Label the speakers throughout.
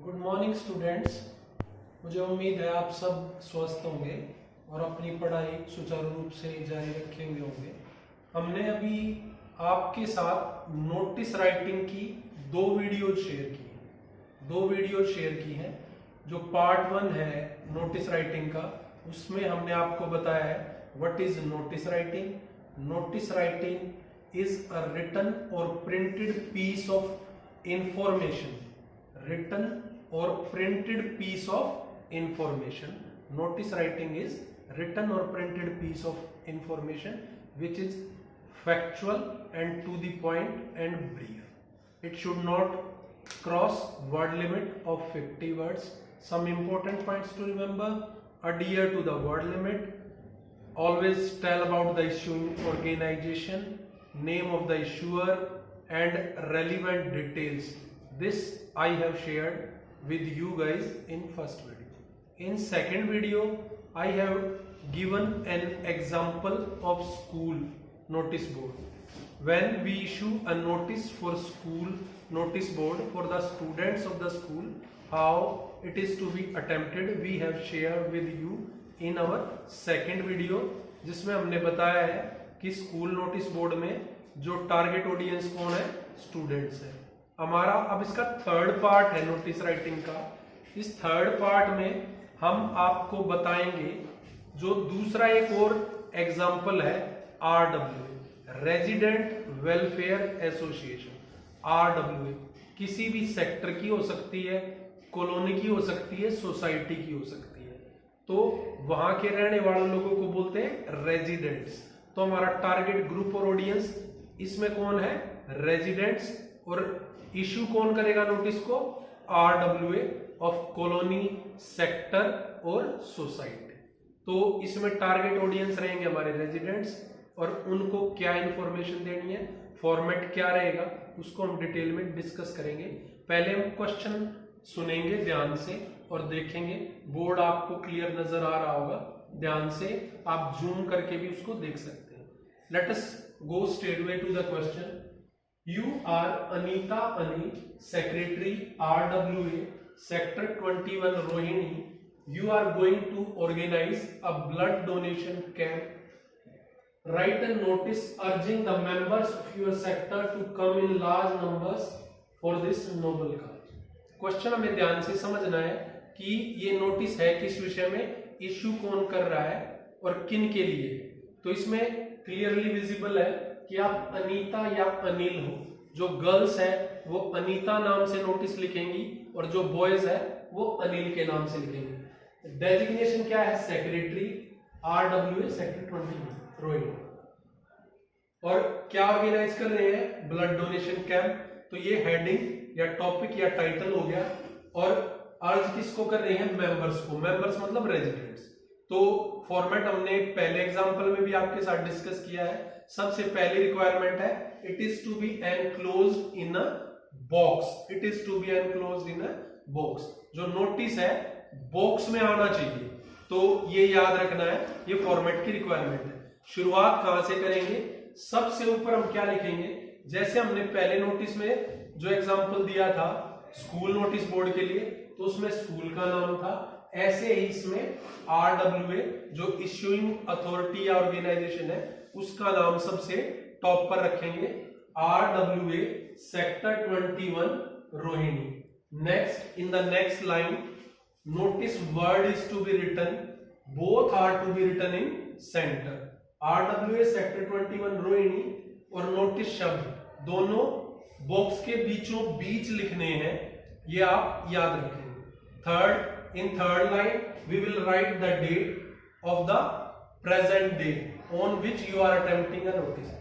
Speaker 1: Good morning students. मुझे उम्मीद है आप सब स्वस्थ होंगे और अपनी पढ़ाई सुचारू रूप से जारी रखे हुए होंगे। हमने अभी आपके साथ नोटिस राइटिंग की दो वीडियो शेयर की हैं। जो पार्ट 1 है नोटिस राइटिंग का, उसमें हमने आपको बताया है what is notice writing. Notice writing is a written और printed piece of information. written or printed piece of information. Notice writing is written or printed piece of information which is factual and to the point and brief. It should not cross word limit of 50 words. Some important points to remember: adhere to the word limit, always tell about the issuing organization, name of the issuer and relevant details. This I have shared with you guys in first video. In second video I have given an example of school notice board. When we issue a notice for school notice board for the students of the school, how it is to be attempted, we have shared with you in our second video, जिसमें हमने बताया है कि school notice board में जो target audience कौन है, students है। हमारा अब इसका थर्ड पार्ट है नोटिस राइटिंग का। इस थर्ड पार्ट में हम आपको बताएंगे जो दूसरा एक और एग्जाम्पल है RWA, resident welfare association. RWA किसी भी सेक्टर की हो सकती है, कॉलोनी की हो सकती है, सोसाइटी की हो सकती है। तो वहां के रहने वाले लोगों को बोलते हैं रेजिडेंट्स। तो हमारा टारगेट ग्रुप और ऑडियंस इसमें कौन है, रेजिडेंट्स। और इशू कौन करेगा नोटिस को, RWA ऑफ कॉलोनी, सेक्टर और सोसाइटी। तो इसमें टारगेट ऑडियंस रहेंगे हमारे रेजिडेंट्स और उनको क्या इंफॉर्मेशन देनी है, फॉर्मेट क्या रहेगा, उसको हम डिटेल में डिस्कस करेंगे। पहले हम क्वेश्चन सुनेंगे ध्यान से और देखेंगे। बोर्ड आपको क्लियर नजर आ रहा होगा, ध्यान से आप जूम करके भी उसको देख सकते हैं। Let us go straightway to the question. You are Anita Ani, Secretary RWA, Sector 21 Rohini. You are going to organize a blood donation camp. Write a notice urging the members of your sector to come in large numbers for this noble cause. Question हमें ध्यान से समझना है कि ये notice है किस विषय में, इश्यू कौन कर रहा है और किन के लिए। तो इसमें क्लियरली विजिबल है कि आप अनीता या अनिल हो। जो गर्ल्स है वो अनीता नाम से नोटिस लिखेंगी और जो बॉयज है वो अनिल के नाम से लिखेंगे। डेजिग्नेशन क्या है, सेक्रेटरी RWA सेक्टर 21 रोहिणी। और क्या ऑर्गेनाइज कर रहे हैं, ब्लड डोनेशन कैंप। तो ये हेडिंग या टॉपिक या टाइटल हो गया। और अर्ज किसको कर रहे हैं, मेंबर्स को। मेंबर्स मतलब रेजिडेंट्स। तो फॉर्मेट हमने पहले एग्जांपल में भी आपके साथ डिस्कस किया है। सबसे पहली रिक्वायरमेंट है it is to be enclosed in a box. It is to be enclosed in a box. जो नोटिस है बॉक्स में आना चाहिए। तो ये याद रखना है, ये फॉर्मेट की रिक्वायरमेंट है। शुरुआत कहां से करेंगे, सबसे ऊपर हम क्या लिखेंगे, जैसे हमने पहले नोटिस में जो एग्जांपल दिया था स्कूल नोटिस बोर्ड के लिए, तो उसमें स्कूल का नाम था। ऐसे ही इसमें RWA जो इश्यूइंग अथॉरिटी या ऑर्गेनाइजेशन है उसका नाम सबसे टॉप पर रखेंगे, RWA sector 21 Rohini. Next, in the next line, notice word is to be written, both are to be written in centre. RWA sector 21 Rohini और नोटिस शब्द दोनों बॉक्स के बीचों बीच लिखने हैं, ये आप याद रखेंगे। Third, in third line we will write the date of the present day on which you are attempting a notice.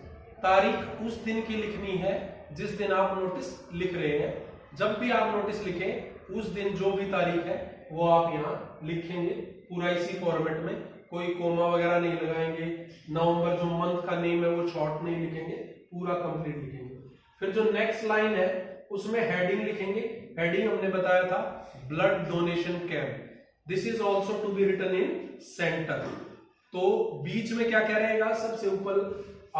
Speaker 1: तारीख उस दिन की लिखनी है जिस दिन आप नोटिस लिख रहे हैं। जब भी आप नोटिस लिखें उस दिन जो भी तारीख है वो आप यहाँ लिखेंगे पूरा इसी फॉर्मेट में। कोई कोमा वगैरह नहीं लगाएंगे। नवंबर जो मंथ का नेम है वो शॉर्ट नहीं लिखेंगे, पूरा कंप्लीट लिखेंगे। फिर जो नेक्स्ट लाइन है उसमें हेडिंग लिखेंगे। हेडिंग हमने बताया था blood donation camp. This is also to be written in centre. तो बीच में क्या क्या रहेगा, सबसे ऊपर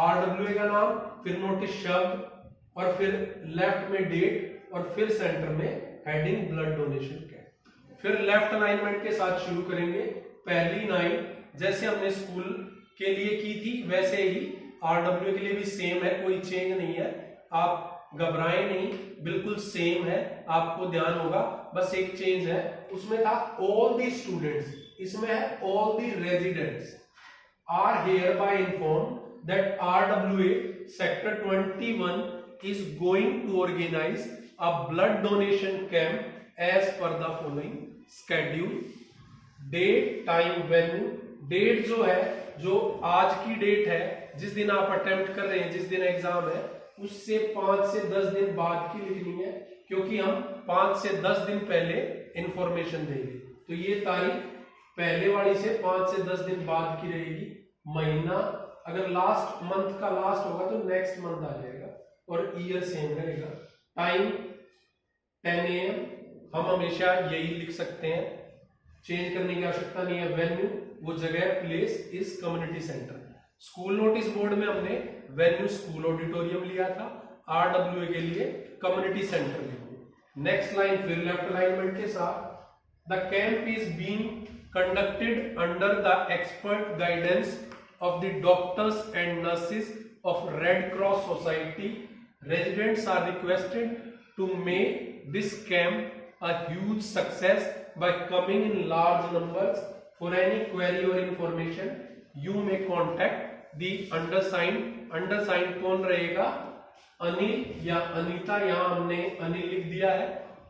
Speaker 1: RWA का नाम, फिर नोटिस शब्द और फिर लेफ्ट में डेट और फिर सेंटर में हेडिंग ब्लड डोनेशन कैंप। फिर लेफ्ट अलाइनमेंट के साथ शुरू करेंगे। पहली लाइन जैसे हमने स्कूल के लिए की थी वैसे ही आरडब्ल्यू के लिए भी सेम है, कोई चेंज नहीं है, आप घबराएं नहीं, बिल्कुल सेम है, आपको ध्यान होगा। बस एक चेंज है, उसमें था ऑल दी स्टूडेंट्स, इसमें है all the residents are hereby inform that RWA sector 21 is going to organize a blood donation camp as per the following schedule, date, time, venue। Date जो है, जो आज की डेट है, जिस दिन आप अटेम्प्ट कर रहे हैं, जिस दिन एग्जाम है, उससे 5 से 10 दिन बाद की लिखनी है, क्योंकि हम 5 से 10 दिन पहले इंफॉर्मेशन देंगे। तो ये तारीख पहले वाली से 5 से 10 दिन बाद की रहेगी। महीना अगर लास्ट मंथ का लास्ट होगा तो नेक्स्ट मंथ आ जाएगा, और ईयर सेम रहेगा। टाइम 10 AM, हम हमेशा यही लिख सकते हैं, चेंज करने की आवश्यकता नहीं है। वेन्यू, वो जगह, place is community centre. School notice board में हमने वेन्यू स्कूल ऑडिटोरियम लिया था, RWA के लिए कम्युनिटी सेंटर लिया। नेक्स्ट लाइन फिर लेफ्ट अलाइनमेंट के साथ, the camp is being conducted under the expert guidance of the doctors and nurses of Red Cross Society. Residents are requested to make this camp a huge success by coming in large numbers. For any query or information, you may contact the undersigned. Undersigned कौन रहेगा? अनिल या अनीता, यहाँ हमने अनिल लिख दिया है।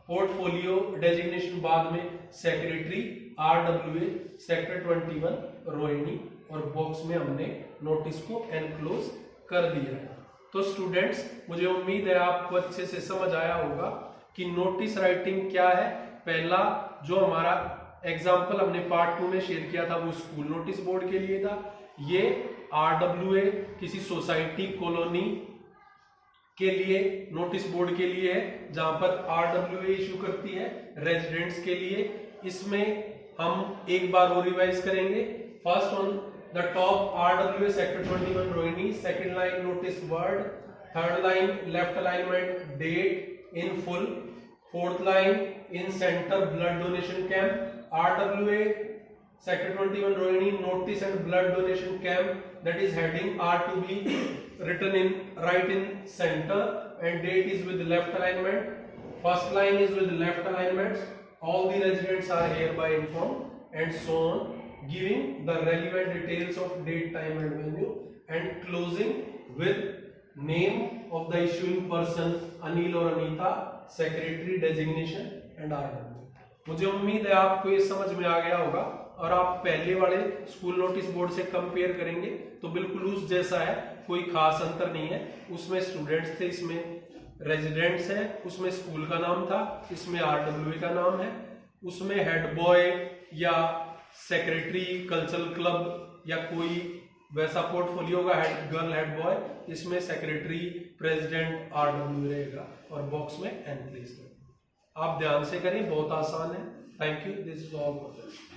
Speaker 1: Portfolio designation बाद में सेक्रेटरी RWA सेक्टर 21 रोहिणी, और बॉक्स में हमने नोटिस को एनक्लोज कर दिया है। तो स्टूडेंट्स, मुझे उम्मीद है आपको अच्छे से समझ आया होगा कि नोटिस राइटिंग क्या है। पहला जो हमारा एग्जाम्पल हमने पार्ट 2 में शेयर किया था वो स्कूल नोटिस बोर्ड के लिए था। ये RWA किसी सोसाइटी कॉलोनी के लिए नोटिस बोर्ड के लिए है, जहां पर RWA इशू करती है रेजिडेंट्स के लिए। इसमें हम एक बार और रिवाइज करेंगे। First on the top RWA sector 21 Rohini, second line notice word, third line left alignment date in full, fourth line in centre blood donation camp, RWA sector 21 Rohini notice and blood donation camp, that is heading are to be written in right in center, and date is with left alignment, first line is with left alignments, all the residents are hereby informed, and so on, giving the relevant details of date, time and venue, and closing with name of the issuing person Anil or Anita, secretary designation and RW। मुझे उम्मीद है आपको ये समझ में आ गया होगा, और आप पहले वाले स्कूल नोटिस बोर्ड से कंपेयर करेंगे तो बिल्कुल उस जैसा है, कोई खास अंतर नहीं है। उसमें स्टूडेंट्स थे, इसमें रेजिडेंट्स हैं, उसमें स्कूल का नाम था, इसमें RWA का नाम है, उसमें हेड बॉय या सेक्रेटरी कल्चरल क्लब या कोई वैसा पोर्टफोलियो का हेड गर्ल हेड बॉय, इसमें सेक्रेटरी प्रेसिडेंट RWA रहेगा, और बॉक्स में एन प्लेस। आप ध्यान से करें, बहुत आसान है। Thank you, this is all for this.